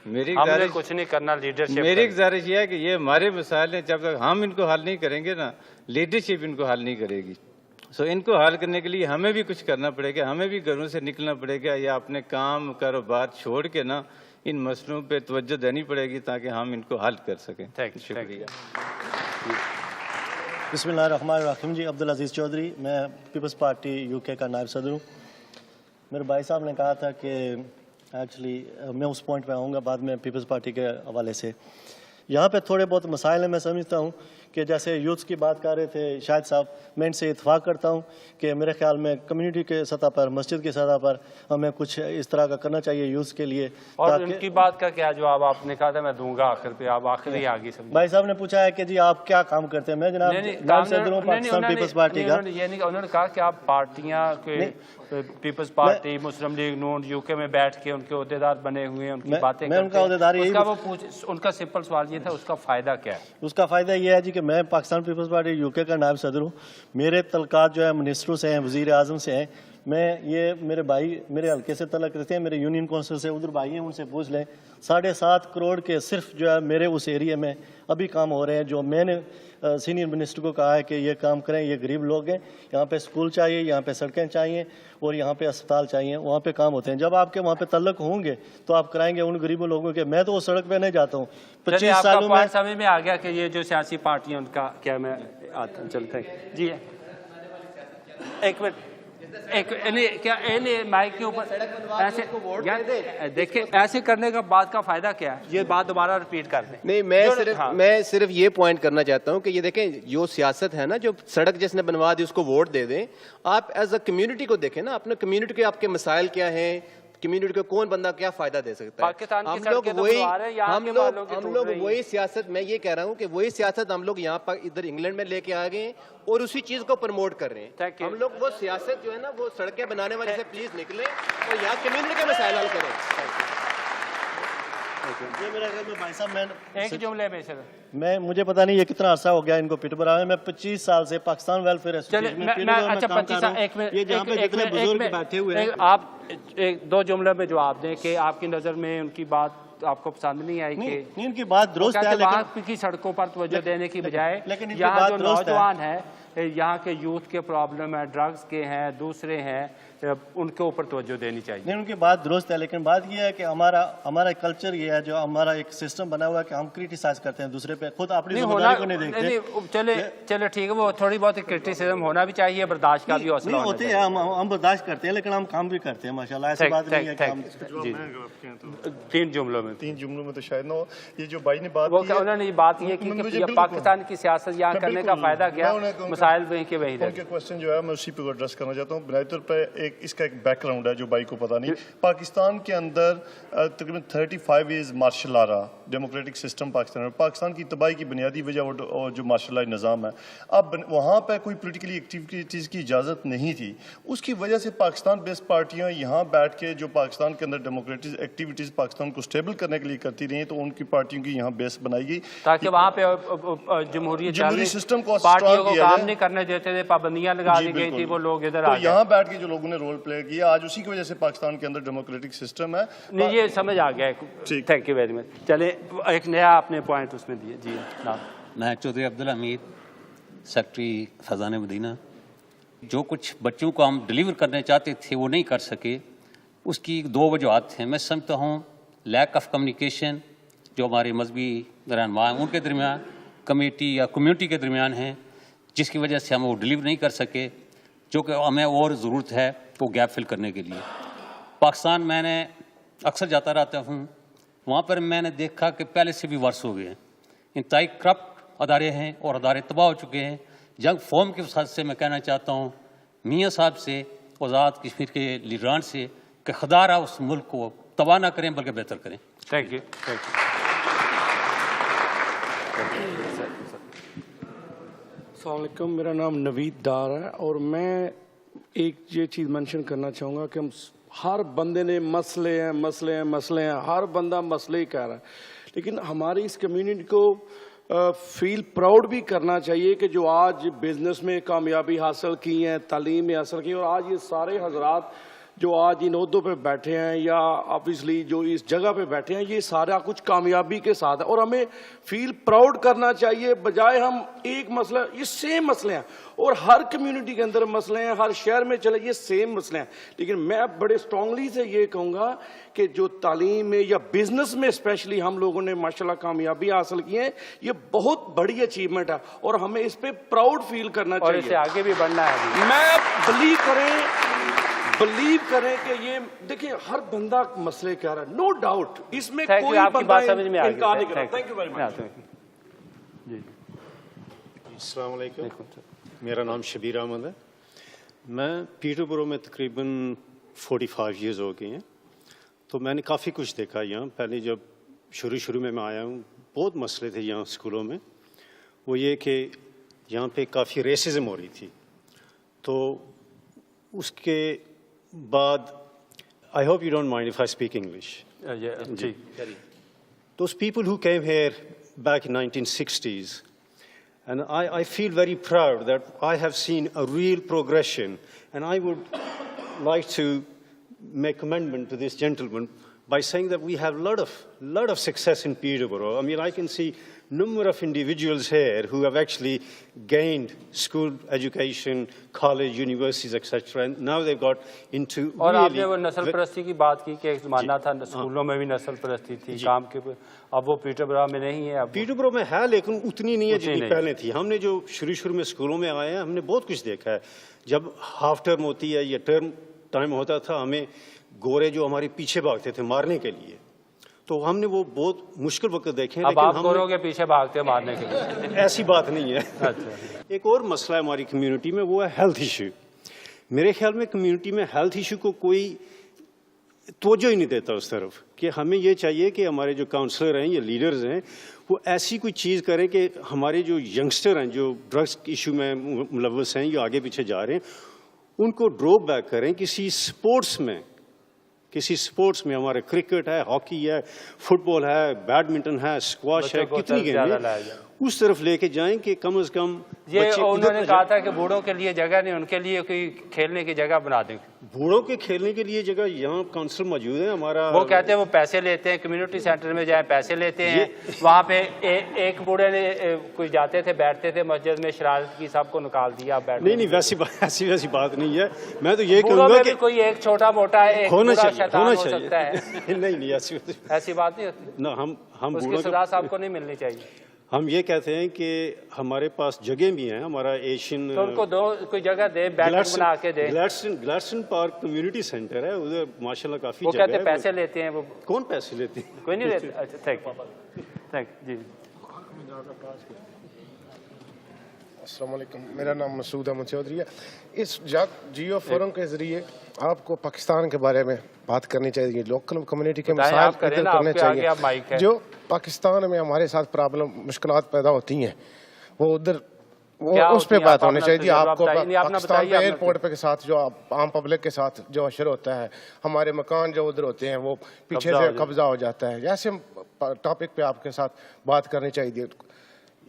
मेरी कुछ नहीं करना, लीडरशिप। मेरी गुजारिश ये है कि ये हमारे मसाइल हैं, जब तक हम इनको हल नहीं करेंगे ना, लीडरशिप इनको हल नहीं करेगी। इनको हल करने के लिए हमें भी कुछ करना पड़ेगा, हमें भी घरों से निकलना पड़ेगा, या अपने काम कारोबार छोड़ के ना इन मसलों पे तवज्जो देनी पड़ेगी ताकि हम इनको हल कर सकें। शुक्रिया। बिस्मिल्लाहिर्रहमानिर्रहीम। जी, अब्दुल अजीज़ चौधरी, मैं पीपल्स पार्टी यूके का नायब सदर हूँ। मेरे भाई साहब ने कहा था कि एक्चुअली मैं उस पॉइंट पे आऊँगा बाद में पीपल्स पार्टी के हवाले से। यहाँ पे थोड़े बहुत मसाइल हैं, मैं समझता हूँ कि जैसे यूथ्स की बात कर रहे थे शाहिद साहब, मैं इनसे इत्तेफाक करता हूँ कि मेरे ख्याल में कम्युनिटी के सतह पर, मस्जिद की सतह पर हमें कुछ इस तरह का करना चाहिए यूथ्स के लिए। और उनकी बात का क्या जवाब आपने कहा था? मैं दूंगा आखिर पे, आप आखिरी आगे समझिए। भाई साहब ने पूछा है कि जी आप क्या काम करते हैं। मैं जनाब पाकिस्तान पीपल्स पार्टी का, उन्होंने कहा कि आप पार्टियां पीपल्स पार्टी, मुस्लिम लीग नून यूके में बैठ के उनके अहदेदार बने हुए हैं, उनकी बातें उनका सिंपल सवाल ये था, उसका फायदा क्या है? उसका फायदा ये है जी कि मैं पाकिस्तान पीपल्स पार्टी यूके का नायब सदर हूँ। मेरे तलकात जो है मिनिस्टरों से हैं, वज़ीर आज़म से हैं। ये मेरे भाई मेरे हल्के से तलक रखते हैं, मेरे यूनियन कौंसिल से उधर भाई हैं, उनसे पूछ लें। 7.5 करोड़ के सिर्फ जो है मेरे उस एरिया में अभी काम हो रहे हैं, जो मैंने सीनियर मिनिस्टर को कहा है कि ये काम करें। ये गरीब लोग हैं, यहाँ पे स्कूल चाहिए, यहाँ पे सड़कें चाहिए और यहाँ पे अस्पताल चाहिए, वहाँ पे काम होते हैं। जब आपके वहाँ पे तल्लक होंगे तो आप कराएंगे उन गरीबों लोगों के। मैं तो वो सड़क पे नहीं जाता हूँ। 25 सालों में समझ में आ गया कि ये जो सियासी पार्टियां उनका क्या, मैं आता चलते हैं जी। एक मिनट, क्या माइक के ऊपर ऐसे देखिए, ऐसे करने का बात का फायदा क्या है? ये बात दोबारा रिपीट कर दें। नहीं, मैं सिर्फ ये पॉइंट करना चाहता हूँ कि ये देखें, जो सियासत है ना, जो सड़क जिसने बनवा दी उसको वोट दे दें। आप एज अ कम्युनिटी को देखें ना, अपने कम्युनिटी के आपके मसाइल क्या हैं, कम्युनिटी को कौन बंदा क्या फायदा दे सकता है। हम लोग वही सियासत, मैं ये कह रहा हूँ कि वही सियासत हम लोग यहाँ पर इधर इंग्लैंड में लेके आ गए और उसी चीज को प्रमोट कर रहे हैं। हम लोग वो सियासत जो है ना, वो सड़कें बनाने वाले से प्लीज निकले और यहाँ कम्युनिटी के मसाइल हल करें। ये मेरा घर में भाई साहब, मैं एक जुमले में सर, मैं मुझे पता नहीं ये कितना अरसा हो गया इनको पिट बना है। मैं 25 साल से पाकिस्तान वेलफेयर एसोसिएशन में अच्छा 25 साल, एक मिनट, ये जहाँ पे जितने बुजुर्ग बैठे हुए हैं, आप एक दो जुमले में जवाब दें कि आपकी नजर में उनकी बात आपको पसंद नहीं आई? नहीं, उनकी बात दुरुस्त है, लेकिन की सड़कों पर तवज्जो देने की बजाय यहाँ जो नौजवान है, यहाँ के यूथ के प्रॉब्लम है, ड्रग्स के हैं, दूसरे हैं, ان کے اوپر توجہ دینی چاہیے. نہیں، ان کی بات درست ہے، لیکن بات یہ ہے کہ ہمارا کلچر یہ ہے، جو ہمارا ایک سسٹم بنا ہوا ہے کہ ہم کرٹیسائز کرتے ہیں دوسرے پہ، خود اپنی ذمہ داری کو نہیں دیکھتے. چلے ٹھیک ہے، وہ تھوڑی بہت کرٹیسزم ہونا بھی چاہیے، برداشت کا بھی حوصلہ ہونا چاہیے. ہم برداشت کرتے ہیں، لیکن ہم کام بھی کرتے ہیں ماشاءاللہ. ایسی بات نہیں ہے کہ ہم... تین جملوں میں تو شاید نہ ہو. یہ جو بھائی نے بات کی، انہوں نے یہ بات یہ کی کہ پاکستان کی سیاست یہاں کرنے کا فائدہ کیا، مسائل وہیں کے وہی رہے. ان کے کوشچن جو ہے میں اسی پہ ایڈریس کرنا چاہتا ہوں. بنیادی طور پہ اس کا ایک بیک گراؤنڈ ہے جو بھائی کو پتہ نہیں. پاکستان کے اندر تقریباً 35 ایئرز مارشل لا رہا ڈیموکریٹک سسٹم پاکستان کی تباہی کی بنیادی وجہ اور جو مارشل لائی نظام ہے. اب وہاں پہ کوئی پولیٹیکلی ایکٹیویٹیز کی اجازت نہیں تھی. اس کی وجہ سے پاکستان بیسڈ پارٹیاں یہاں بیٹھ کے جو پاکستان کے اندر ڈیموکریٹک ایکٹیویٹیز پاکستان کو اسٹیبل کرنے کے لیے کرتی رہی، تو ان کی پارٹیوں کی یہاں بیس بنائی گئی تاکہ وہاں پہ جمہوری سسٹم کو پارٹیوں کو کام نہیں کرنے دیتے تھے، پابندیاں لگا دی گئی تھی، وہ لوگ ادھر آ گئے. یہاں بیٹھ کے جو لوگوں نے رول پلے کیا، آج اسی کی وجہ سے پاکستان کے اندر ڈیموکریٹک سسٹم ہے. نہیں، یہ سمجھ آ گیا. Thank you very much. چلے ایک نیا اپنے پوائنٹ اس میں دیے. جی میں چودھری عبدالحمید، سیکٹری فیضان مدینہ. جو کچھ بچوں کو ہم ڈلیور کرنے چاہتے تھے وہ نہیں کر سکے، اس کی 2 وجوہات ہیں. میں سمجھتا ہوں لیک آف کمیونیکیشن جو ہمارے مذہبی رہنما ہیں ان کے درمیان، کمیٹی یا کمیونٹی کے درمیان ہیں، جس کی وجہ سے ہم وہ ڈلیور نہیں کر سکے، جو کہ ہمیں اور ضرورت ہے وہ گیپ فل کرنے کے لیے. پاکستان میں نے اکثر جاتا رہتا ہوں، وہاں پر میں نے دیکھا کہ پہلے سے بھی ورس ہو گئے ہیں. انتہائی کرپٹ ادارے ہیں اور ادارے تباہ ہو چکے ہیں. جنگ فورم کے وسعت سے میں کہنا چاہتا ہوں میاں صاحب سے، آزاد کشمیر کے لیڈران سے، کہ خدا را اس ملک کو تباہ نہ کریں بلکہ بہتر کریں. Thank you. السلام علیکم، میرا نام نوید ڈار ہے، اور میں ایک یہ چیز منشن کرنا چاہوں گا کہ ہم ہر بندے نے مسئلے ہیں، ہر بندہ مسئلے ہی کہہ رہا ہے، لیکن ہماری اس کمیونٹی کو فیل پراؤڈ بھی کرنا چاہیے کہ جو آج بزنس میں کامیابی حاصل کی ہیں، تعلیم میں حاصل کی، اور آج یہ سارے حضرات جو آج ان عہدوں پہ بیٹھے ہیں یا آبویسلی جو اس جگہ پہ بیٹھے ہیں، یہ سارا کچھ کامیابی کے ساتھ ہے، اور ہمیں فیل پراؤڈ کرنا چاہیے، بجائے ہم ایک مسئلہ، یہ سیم مسئلے ہیں اور ہر کمیونٹی کے اندر مسئلے ہیں، ہر شہر میں چلے یہ سیم مسئلے ہیں. لیکن میں بڑے اسٹرانگلی سے یہ کہوں گا کہ جو تعلیم میں یا بزنس میں اسپیشلی ہم لوگوں نے ماشاءاللہ کامیابی حاصل کی ہے، یہ بہت بڑی اچیومنٹ ہے اور ہمیں اس پہ پراؤڈ فیل کرنا چاہیے، اور اسے آگے بھی بڑھنا ہے. میں بلیو کریں کہ یہ دیکھیں ہر بندہ مسئلے کہہ رہا ہے، نو ڈاؤٹ، اس میں کوئی بندہ انکار نہیں کرتا. Thank you very much. السلام علیکم، میرا نام شبیر احمد ہے. میں پیٹر برو میں تقریباً 45 ایئرز ہو گئے ہیں، تو میں نے کافی کچھ دیکھا یہاں. پہلے جب شروع میں آیا ہوں، بہت مسئلے تھے یہاں اسکولوں میں. وہ یہ کہ یہاں پہ کافی ریسزم ہو رہی تھی، تو اس کے بعد I hope you don't mind if I speak English. Those people who came here back in 1960s, and I feel very proud that I have seen a real progression, and I would like to make amendment to this gentleman by saying that we have a lot of success in Peterborough. I mean, I can see number of individuals here who have actually gained school education, college, universities, etc. And now they've got into اور آپ نے وہ نسل پرستی کی بات کی کہ ایک زمانہ تھا اسکولوں میں بھی نسل پرستی تھی کام کے، اب وہ پیٹر برو میں نہیں ہے. پیٹر برو میں ہے لیکن اتنی نہیں ہے جتنی پہلے تھی. ہم نے جو شروع میں اسکولوں میں آئے ہیں، ہم نے بہت کچھ دیکھا ہے. جب ہاف ٹرم ہوتی ہے یا ٹرم ٹائم ہوتا تھا، ہمیں گورے جو ہمارے پیچھے بھاگتے تھے مارنے کے لیے، تو ہم نے وہ بہت مشکل وقت دیکھے. اب آپ گوروں کے پیچھے بھاگتے مارنے کے لیے؟ ایسی بات نہیں ہے. ایک اور مسئلہ ہے ہماری کمیونٹی میں، وہ ہے ہیلتھ ایشو. میرے خیال میں کمیونٹی میں ہیلتھ ایشو کو کوئی توجہ ہی نہیں دیتا اس طرف، کہ ہمیں یہ چاہیے کہ ہمارے جو کاؤنسلر ہیں یا لیڈرز ہیں وہ ایسی کوئی چیز کریں کہ ہمارے جو ینگسٹر ہیں جو ڈرگس ایشو میں ملوث ہیں یا آگے پیچھے جا رہے ہیں، ان کو ڈرو بیک کریں کسی سپورٹس میں. ہمارے کرکٹ ہے، ہاکی ہے، فٹ بال ہے، بیڈمنٹن ہے، اسکواش ہے، کتنی گیم ہے، उस तरफ लेके जाएं कि कम से कम ये बच्चे उन्होंने कहा था कि बूढ़ों के लिए जगह नहीं, उनके लिए कोई खेलने की जगह बना दें। बूढ़ों के खेलने के लिए जगह यहाँ काउंसिल मौजूद है हमारा। वो कहते हैं वो पैसे लेते हैं, कम्युनिटी सेंटर में जाए पैसे लेते हैं, वहाँ पे एक बूढ़े ने कोई जाते थे बैठते थे मस्जिद में, शरारत की, सबको निकाल दिया बैठ। नहीं वैसी बात नहीं है। मैं तो ये कहूँगा कि कोई एक छोटा मोटा होना चाहिए सकता है। नहीं ऐसी बात नहीं होती ना। हम उसकी बूढ़ों सजा आपको नहीं मिलनी चाहिए। हम ये कहते हैं कि हमारे पास जगह भी हैं, हमारा एशियन तो उनको दो कोई जगह दे, बैठक बना के दे। ग्लैडस्टन पार्क कम्युनिटी सेंटर है, उधर माशाल्लाह काफी वो जगह कहते है। पैसे लेते हैं वो। कौन पैसे लेते हैं? कोई नहीं लेते। अच्छा थैंक जी। अस्सलाम वालेकुम, मेरा नाम मसूद अहमद चौधरी है। इस जियो फोरम के जरिए आपको पाकिस्तान के बारे में बात करनी चाहिए, लोकल कम्युनिटी के मसाइल करने चाहिए। जो पाकिस्तान में हमारे साथ प्रॉब्लम मुश्किलात पैदा होती हैं वो उधर उस पर बात होनी चाहिए। आपको पाकिस्तान के एयरपोर्ट पे के साथ जो आम पब्लिक के साथ जो अशर होता है, हमारे मकान जो उधर होते हैं वो पीछे से कब्जा हो जाता है, ऐसे टॉपिक पे आपके साथ बात करनी चाहिए।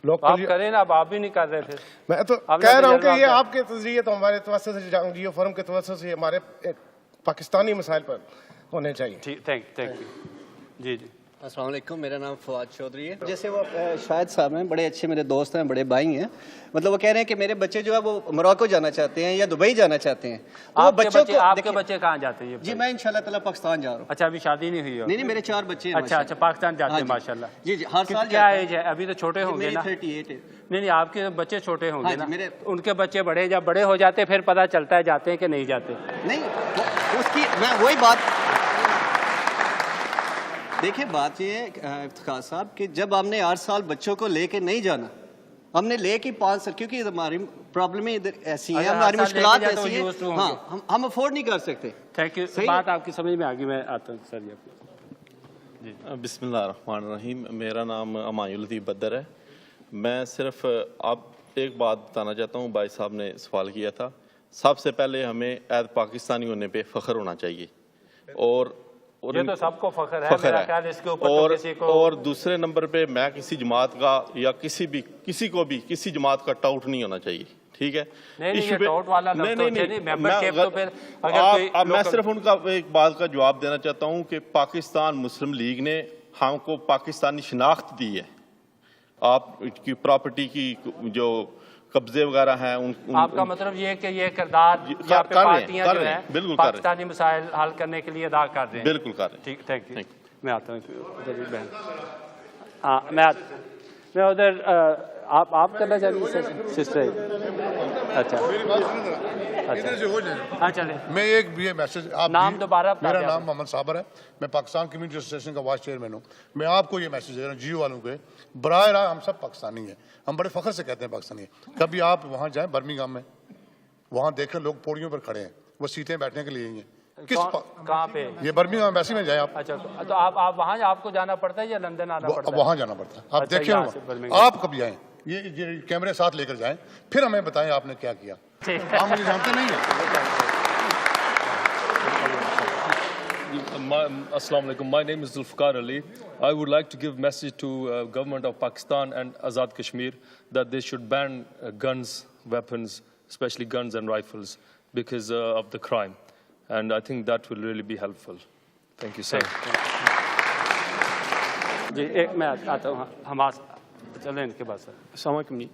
आप करें ना, आप भी नहीं कर रहे थे। मैं तो कह रहा हूँ कि ये आपके नजरिए तो हमारे तवज्जो से जियो फोरम के तवज्जो से हमारे पाकिस्तानी मसाइल पर होने चाहिए। थैंक यू जी। अस्सलाम वालेकुम, मेरा नाम फवाद चौधरी है। जैसे वो शाहिद साहब हैं, बड़े अच्छे मेरे दोस्त हैं, बड़े भाई हैं। मतलब वो कह रहे हैं कि मेरे बच्चे जो है वो मोरक्को जाना चाहते हैं या दुबई जाना चाहते हैं। आपके बच्चे कहाँ जाते हैं? जी मैं इंशाल्लाह ताला पाकिस्तान जा रहा हूँ। अच्छा अभी शादी नहीं हुई है? नहीं मेरे 4 बच्चे हैं। अच्छा पाकिस्तान जाते हैं माशाल्लाह। जी हर साल। क्या एज है? अभी तो छोटे होंगे ना? 38 है। नहीं आपके बच्चे छोटे होंगे ना? उनके बच्चे बड़े, जब बड़े हो जाते फिर पता चलता है जाते हैं कि नहीं जाते। नहीं उसकी मैं वही बात देखिए, बात ये है इफ्तिखार साहब कि जब हमने 8 साल बच्चों को लेके नहीं जाना, हमने लेके 5 साल, क्योंकि हमारी प्रॉब्लमें इधर ऐसी हैं, हमारी मुश्किलात ऐसी हैं, हाँ हम अफोर्ड नहीं कर सकते। थैंक यू, बात आपकी समझ में आ गई। मैं आता हूँ सर जी। बिस्मिल्लाहिर्रहमानिर्रहीम। मेरा नाम अमायुल लतीफ़ बदर है। मैं सिर्फ आप एक बात बताना चाहता हूँ। भाई साहब ने सवाल किया था, सबसे पहले हमें एज पाकिस्तानी होने पे फ़ख्र होना चाहिए और ये तो सबको फख्र है, मेरा ख्याल इसके ऊपर तो किसी को। और दूसरे नंबर पे मैं किसी जमात का या किसी को भी किसी जमात का टाउट नहीं होना चाहिए, ठीक है? नहीं ये टाउट वाला मैं सिर्फ उनका एक बात का जवाब देना चाहता हूँ कि पाकिस्तान मुस्लिम लीग ने हमको पाकिस्तानी शिनाख्त दी है। आपकी प्रॉपर्टी की जो कब्जे वगैरह हैं आपका मतलब ये है कि ये किरदार पार्टियां जो है पाकिस्तानी मसाइल हल करने के लिए अदा कर रहे हैं। बिल्कुल कर रहे हैं। ठीक, थैंक यू। मैं आता हूँ बहन। हाँ मैं उधर आप करना चाहिए सिस्टर। अच्छा हाँ चले। मैं एक भी मैसेज नाम दोबारा। मेरा नाम मोहम्मद साबर है, मैं पाकिस्तान कम्युनिटी एसोसिएशन का वाइस चेयरमैन हूँ। मैं आपको ये मैसेज दे रहा हूँ जियो वालों के, बराह रास्त हम सब पाकिस्तानी हैं, हम बड़े फख्र से कहते हैं पाकिस्तानी हैं। कभी आप वहाँ जाएं बर्मिंघम में, वहाँ देखें लोग पौड़ियों पर खड़े हैं, वो सीटें बैठने के लिए ही हैं। कहाँ पे? ये बर्मिंघम एम्बेसी में जाए आप। अच्छा तो आप वहाँ आपको जाना पड़ता है या लंदन आना पड़ता है? वहाँ जाना पड़ता है। आप देखिए, आप कभी आए, ये कैमरे साथ लेकर जाएं, फिर हमें बताएं आपने क्या किया। आप मुझे जानते नहीं हैं। Assalamu alaikum. My name is Zulfikar Ali. I would like to give message to government of Pakistan and Azad Kashmir that they should ban guns, weapons, especially guns and rifles, because of the crime. And I think that will really be helpful. Thank you, sir. जी एक मैं आता हूँ Hamas चलें इनके बाद sir. अस्सलाम वालेकुम जी।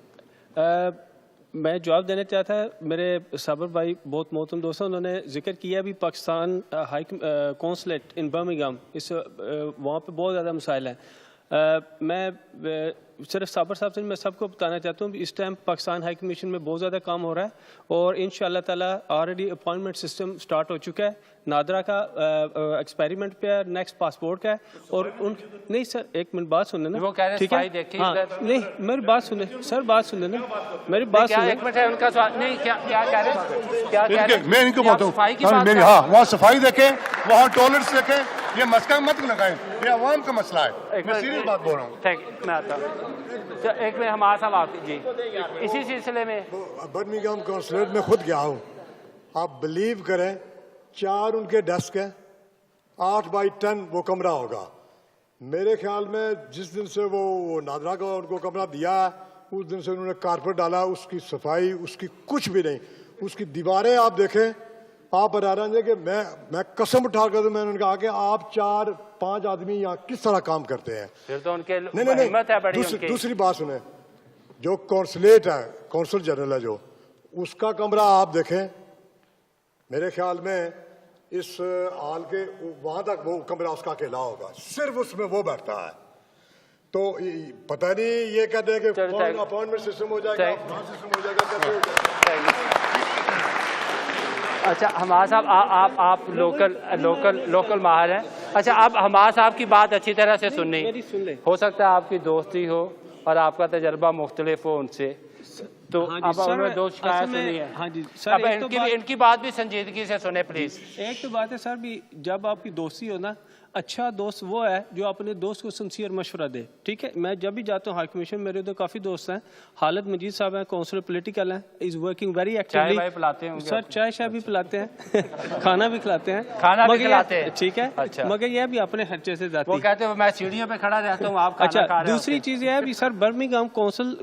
मैं जवाब देना चाहता है, मेरे साबर भाई बहुत मोहतरम दोस्त हैं, उन्होंने जिक्र किया भी पाकिस्तान हाई कौंसलेट इन बर्मिंघम, इस वहाँ पे बहुत ज़्यादा मसाइल हैं। मैं सिर्फ साबर साहब से मैं सबको बताना चाहता हूँ इस टाइम पाकिस्तान हाई कमीशन में बहुत ज़्यादा काम हो रहा है और इंशाअल्लाह ताला ऑलरेडी अपॉइंटमेंट सिस्टम स्टार्ट हो चुका है। नादरा का एक्सपेरिमेंट पे है, नेक्स्ट पासपोर्ट का है और उन नहीं सर एक मिनट बात सुनने ना, ठीक है? हाँ नहीं मेरी बात सुने सर, बात सुने ना, मेरी बात सुने। एक मिनट है उनका सवाल नहीं, क्या कह रहे हैं, क्या कह रहे हैं? मैं इनको बोलता हूँ मेरी, हाँ वहाँ सफाई देखें, वहाँ टॉयलेट्स देखें, ये मस्का मत लगाएं, ये अवाम का मसला है। मैं सीरियस बात बोल रहा हूँ। मैं आता हूँ एक मिनट हमारे साथ आप जी इसी सिलसिले में बर्मिंघम कॉन्सुलेट में खुद गया हूँ। आप बिलीव करें 4 उनके डेस्क हैं, 8 बाई 10 वो कमरा होगा, میرے خیال میں جس دن سے وہ نادرا کا ان کو کمرہ دیا ہے اس دن سے انہوں نے کارپیٹ ڈالا، اس کی صفائی اس کی کچھ بھی نہیں. اس کی دیواریں آپ دیکھیں، آپ حیران ہیں کہ میں قسم اٹھا کر میں نے کہا کہ آپ 4-5 آدمی یہاں کس طرح کام کرتے ہیں. پھر تو ان کے ہمت ہے بڑی. دوسری بات سنیں، جو کونسلیٹ ہے، کونسل جنرل ہے جو، اس کا کمرہ آپ دیکھیں، میرے خیال میں اس ہال کے وہاں تک وہ کمرہ اس کا اکیلا ہوگا، صرف اس میں وہ بیٹھتا ہے. تو پتہ نہیں یہ کہتے ہیں کہ اپوائنٹمنٹ سسٹم ہو جائے گا، سسٹم ہو جائے گا، کیسے ہو جائے گا. اچھا حماد صاحب، آپ لوکل ماہر ہیں. اچھا اب حماد صاحب کی بات اچھی طرح سے سننی، ہو سکتا ہے آپ کی دوستی ہو اور آپ کا تجربہ مختلف ہو ان سے، تو اب انہوں نے دو شکایت سنی ہے. ہاں جی سر، اب ان کی بات بھی سنجیدگی سے سنیں پلیز. ایک تو بات ہے سر بھی، جب آپ کی دوستی ہو نا، اچھا دوست وہ ہے جو اپنے دوست کو سنسیئر مشورہ دے. ٹھیک ہے، میں جب بھی جاتا ہوں ہائی کمیشن، میرے ادھر کافی دوست ہیں. خالد مجید صاحب ہیں، کونسلر پولیٹیکل ہیں، از ورکنگ ویری ایکٹیولی. چائے پلاتے ہیں سر، چائے شائے بھی پلاتے ہیں، کھانا بھی کھلاتے ہیں. ٹھیک ہے، مگر یہ بھی اپنے خرچے سے جاتی ہے. وہ کہتے ہیں میں سیڑھیوں پہ کھڑا رہتا ہوں، آپ کھانا کھا رہے ہیں. دوسری چیز یہ ہے بھی سر، برمنگھم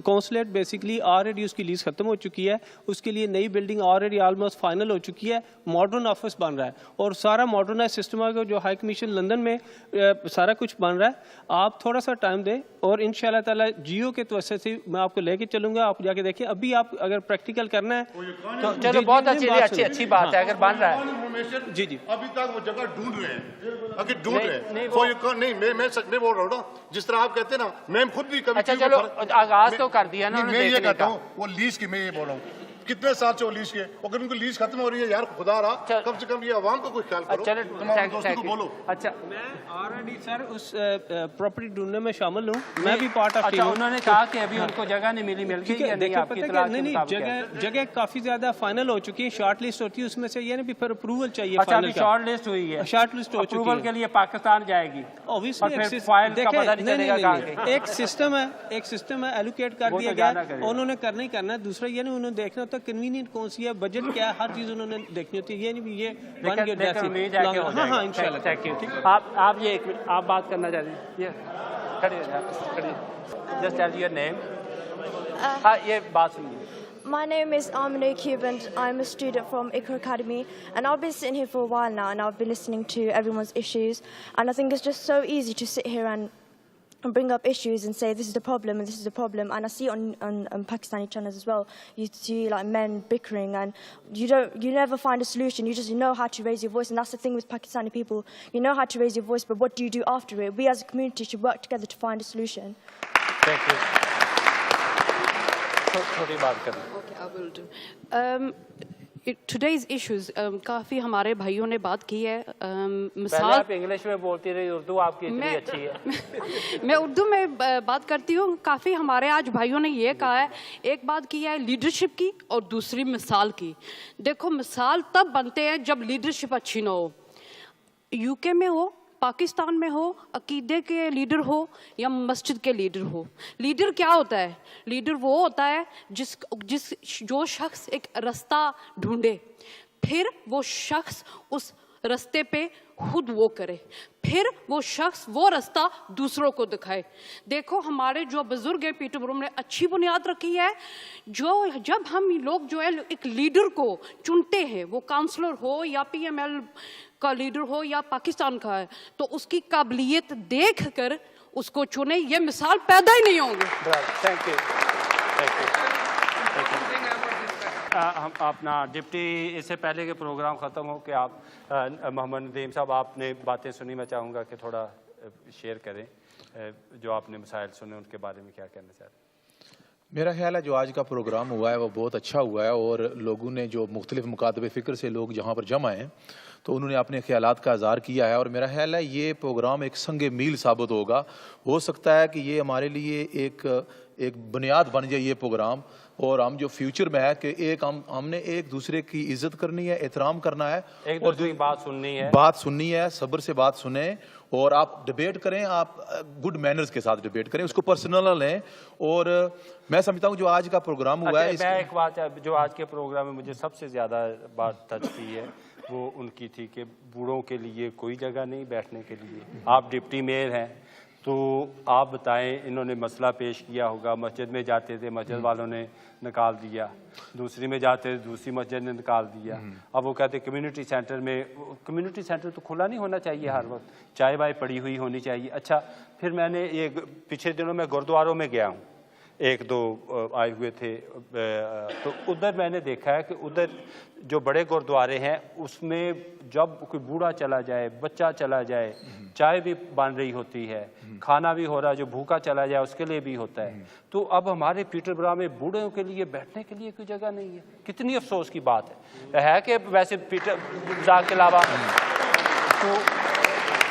کونسلیٹ بیسکلی آلریڈی اس کی لیز ختم ہو چکی ہے. اس کے لیے نئی بلڈنگ آلریڈی آلموسٹ فائنل ہو چکی ہے. ماڈرن آفس بن رہا ہے اور سارا ماڈرنائز سسٹم ہے جو ہائی کمیشن لندن میں سارا کچھ بن رہا ہے. آپ تھوڑا سا ٹائم دیں اور انشاءاللہ تعالی جیو کے توسط سے میں آپ کو لے کے چلوں گا. آپ جا کے دیکھیں. ابھی آپ اگر پریکٹیکل کرنا ہے تو چلو بہت اچھی بات ہے اگر بن رہا ہے. جی جی، ابھی تک وہ جگہ ڈھونڈ رہے ہیں، اگر ڈھونڈ رہے ہیں. نہیں میں سچ میں بول رہا ہوں نا، جس طرح آپ کہتے ہیں نا، میں خود بھی کبھی. اچھا چلو آغاز تو کر دیا نا. میں یہ کہتا ہوں وہ لیز کی، میں یہ بول رہا ہوں کتنے سال سے وہ لیز کے، اگر ان کو لیز ختم ہو رہی ہے، یار خدا رہا کم سے کم یہ عوام کو کوئی خیال کرو. تمام دوستوں کو بولو. اچھا میں آلریڈی سر اس پراپرٹی ڈھونڈنے میں شامل ہوں، میں بھی پارٹ آف. اچھا انہوں نے کہا کہ ابھی ان کو جگہ نہیں ملی، مل گئی یا نہیں؟ آپ کی اطلاع کے مطابق جگہ کافی زیادہ فائنل ہو چکی ہے. شارٹ لسٹ ہوتی ہے، اس میں سے یہ نہیں پھر اپروول چاہیے. اچھا ابھی شارٹ لسٹ ہوئی ہے، شارٹ لسٹ ہو چکی ہے، اپروول کے لیے پاکستان جائے گی. ایک سسٹم ہے ایلوکیٹ کر دیا گیا، انہوں نے کرنا ہی کرنا ہے. دوسرا یہ نہیں، انہوں نے دیکھنا ہوتا ہے کنوینئنٹ کون سی ہے، بجٹ کیا ہے، ہر چیز انہوں نے دیکھنی ہوتی ہے. یہ نہیں یہ بن گیا. ہاں انشاءاللہ. Thank you. آپ یہ ایک منٹ آپ بات کرنا چاہتے ہیں؟ کھڑے جسٹ ٹیل یور نیم. ہاں یہ بات سنیے. My name is Amina Cube and I'm a student from Iqra Academy, and I've been sitting here for a while now and I've been listening to everyone's issues, and I think it's just so easy to sit here and bring up issues and say this is the problem and this is the problem. And I see on Pakistani channels as well, you see like men bickering and you never find a solution. You know how to raise your voice, and that's the thing with Pakistani people. You know how to raise your voice, but what do you do after it? We as a community should work together to find a solution. Thank you. چھوٹی بات کریں. Okay, I will do. Today's issues, کافی ہمارے بھائیوں نے بات کی ہے. مثال آپ انگلش میں بولتی رہی، اردو آپ کی اتنی اچھی ہے. میں اردو میں بات کرتی ہوں. کافی ہمارے آج بھائیوں نے یہ کہا ہے، ایک بات کی ہے لیڈرشپ کی اور دوسری مثال کی. دیکھو مثال تب بنتے ہیں جب لیڈرشپ اچھی نہ ہو. یو کے میں ہو، پاکستان میں ہو، عقیدے کے لیڈر ہو یا مسجد کے لیڈر ہو. لیڈر کیا ہوتا ہے؟ لیڈر وہ ہوتا ہے جو شخص ایک رستہ ڈھونڈے، پھر وہ شخص اس رستے پہ خود وہ کرے، پھر وہ شخص وہ رستہ دوسروں کو دکھائے. دیکھو ہمارے جو بزرگ ہیں پیٹر بروم نے اچھی بنیاد رکھی ہے. جب ہم لوگ جو ہے ایک لیڈر کو چنتے ہیں، وہ کاؤنسلر ہو یا پی ایم ایل کا لیڈر ہو یا پاکستان کا ہے، تو اس کی قابلیت دیکھ کر اس کو چنے. یہ مثال پیدا ہی نہیں ہوں گے. Thank you. ہم اپنا ڈپٹی، اس سے پہلے کہ پروگرام ختم ہو کہ آپ محمد ندیم صاحب آپ نے باتیں سنی، میں چاہوں گا کہ تھوڑا شیئر کریں جو آپ نے مسائل سنے ان کے بارے میں کیا کہنا چاہتے ہیں. میرا خیال ہے جو آج کا پروگرام ہوا ہے وہ بہت اچھا ہوا ہے، اور لوگوں نے جو مختلف مکاتب فکر سے لوگ جہاں پر جمع ہیں تو انہوں نے اپنے خیالات کا اظہار کیا ہے، اور میرا خیال ہے یہ پروگرام ایک سنگ میل ثابت ہوگا. ہو سکتا ہے کہ یہ ہمارے لیے ایک بنیاد بن جائے یہ پروگرام، اور ہم جو فیوچر میں ہے کہ ہم نے ایک دوسرے کی عزت کرنی ہے، احترام کرنا ہے، ایک دوسرے کی بات سننی ہے، صبر سے بات سنیں، اور آپ ڈیبیٹ کریں، آپ گڈ مینرز کے ساتھ ڈیبیٹ کریں، اس کو پرسنل نہ لیں. اور میں سمجھتا ہوں جو آج کا پروگرام ہوا ہے، میں ایک بات جو آج کے پروگرام میں مجھے سب سے زیادہ بات ٹچ کی ہے وہ ان کی تھی کہ بوڑھوں کے لیے کوئی جگہ نہیں بیٹھنے کے لیے. آپ ڈپٹی میئر ہیں تو آپ بتائیں انہوں نے مسئلہ پیش کیا ہوگا، مسجد میں جاتے تھے مسجد والوں نے نکال دیا، دوسری میں جاتے تھے دوسری مسجد نے نکال دیا، اب وہ کہتے کمیونٹی سینٹر میں، کمیونٹی سینٹر تو کھلا نہیں ہونا چاہیے ہر وقت، چائے وائے پڑی ہوئی ہونی چاہیے. اچھا پھر میں نے یہ پچھلے دنوں میں گردواروں میں گیا ہوں، ایک دو آئے ہوئے تھے، تو ادھر میں نے دیکھا ہے کہ ادھر جو بڑے گردوارے ہیں اس میں جب کوئی بوڑھا چلا جائے، بچہ چلا جائے، چائے بھی بن رہی ہوتی ہے، کھانا بھی ہو رہا ہے، جو بھوکا چلا جائے اس کے لیے بھی ہوتا ہے. تو اب ہمارے پیٹربرا میں بوڑھوں کے لیے بیٹھنے کے لیے کوئی جگہ نہیں ہے. کتنی افسوس کی بات ہے کہ ویسے پیٹربرا کے علاوہ. تو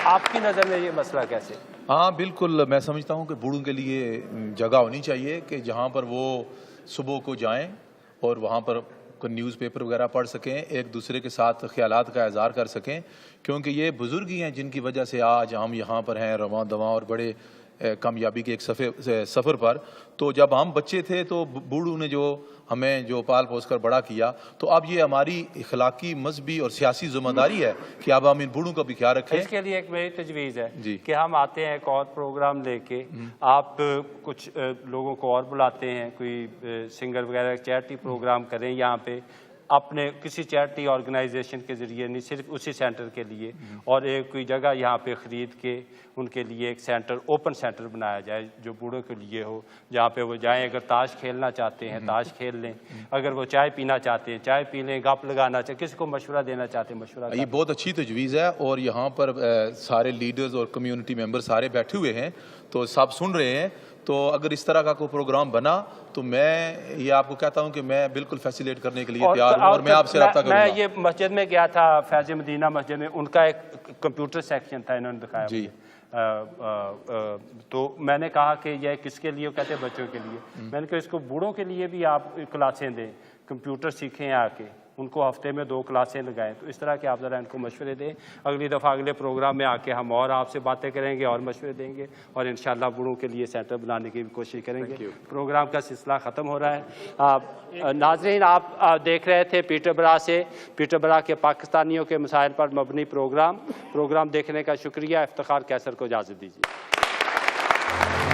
آپ کی نظر میں یہ مسئلہ کیسے؟ ہاں بالکل، میں سمجھتا ہوں کہ بوڑھوں کے لیے جگہ ہونی چاہیے کہ جہاں پر وہ صبح کو جائیں اور وہاں پر کوئی نیوز پیپر وغیرہ پڑھ سکیں، ایک دوسرے کے ساتھ خیالات کا اظہار کر سکیں، کیونکہ یہ بزرگ ہی ہیں جن کی وجہ سے آج ہم یہاں پر ہیں رواں دواں اور بڑے کامیابی کے ایک سفر پر. تو جب ہم بچے تھے تو بوڑھوں نے جو ہمیں جو پال پوس کر بڑا کیا، تو اب یہ ہماری اخلاقی، مذہبی اور سیاسی ذمہ داری ہے کہ اب ہم ان بوڑھوں کا بھی خیال رکھیں. اس کے لیے ایک میری تجویز ہے کہ ہم آتے ہیں ایک اور پروگرام لے کے، آپ کچھ لوگوں کو اور بلاتے ہیں، کوئی سنگر وغیرہ چیریٹی پروگرام کریں یہاں پہ اپنے کسی چیریٹی آرگنائزیشن کے ذریعے، نہیں صرف اسی سینٹر کے لیے، اور ایک کوئی جگہ یہاں پہ خرید کے ان کے لیے ایک سینٹر، اوپن سینٹر بنایا جائے جو بوڑھوں کے لیے ہو، جہاں پہ وہ جائیں، اگر تاش کھیلنا چاہتے ہیں تاش کھیل لیں، اگر وہ چائے پینا چاہتے ہیں چائے پی لیں، گپ لگانا چاہتے، کسی کو مشورہ دینا چاہتے ہیں مشورہ. یہ بہت اچھی تجویز ہے، اور یہاں پر سارے لیڈرز اور کمیونٹی ممبر سارے بیٹھے ہوئے ہیں تو سب سن رہے ہیں. تو اگر اس طرح کا کوئی پروگرام بنا تو میں یہ آپ کو کہتا ہوں کہ میں بالکل فیسیلیٹ کرنے کے لیے تیار ہوں، اور میں آپ سے رابطہ کروں گا. میں یہ مسجد میں گیا تھا، فیض مدینہ مسجد میں، ان کا ایک کمپیوٹر سیکشن تھا، انہوں نے دکھایا جی. تو میں نے کہا کہ یہ کس کے لیے؟ کہتے ہیں بچوں کے لیے. میں نے کہا اس کو بوڑھوں کے لیے بھی آپ کلاسیں دیں، کمپیوٹر سیکھیں آ کے، ان کو ہفتے میں 2 کلاسیں لگائیں. تو اس طرح کے آپ ذرا ان کو مشورے دیں. اگلی دفعہ اگلے پروگرام میں آ کے ہم اور آپ سے باتیں کریں گے اور مشورے دیں گے، اور انشاءاللہ بوڑھوں کے لیے سینٹر بنانے کی بھی کوشش کریں گے. پروگرام کا سلسلہ ختم ہو رہا ہے. ناظرین، آپ دیکھ رہے تھے پیٹربرا کے پاکستانیوں کے مسائل پر مبنی پروگرام دیکھنے کا شکریہ. افتخار قیصر کو اجازت دیجیے.